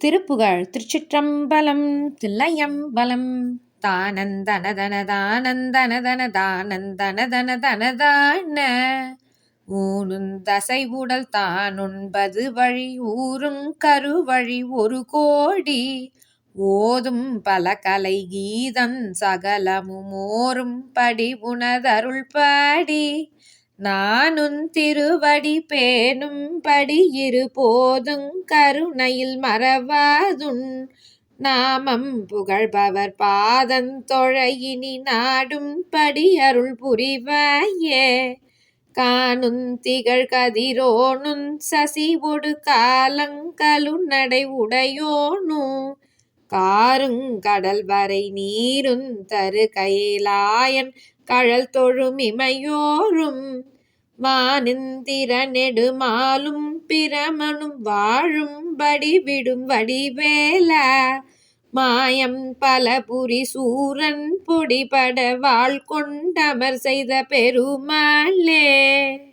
திருப்புகழ். திருச்சிற்றம்பலம். தில்லையம்பலம். தானந்தனதனதானந்தனதனதானந்தனதனதனதான ஊனுந்தசை உடல் தானுண்பது வழி ஊரும் கருவழி ஒரு கோடி ஓதும் பல கலை கீதம் சகலமும் ஓரும் படி உனதருள் பாடி நானுன் திருவடி பேணும் படி இரு போதும் கருணையில் மறவாதுன் நாமம் புகழ்பவர் பாதந்தொழ இனி நாடும் படி அருள் புரிவாயே. காணுந் திகழ் கதிரோனும் சசி ஒடு காலங்கலு நடை உடையோனு காருங் கடல் வரை நீருந் தரு கைலாயன் கழல் தொழும் இமையோரும் வானிந்திர நெடுமாலும் பிரமனும் வாழும்படி விடும் வடிவேலா மாயம் பல புரி சூரன் பொடிபட வாழ் கொண்டமர் செய்த பெருமாளே.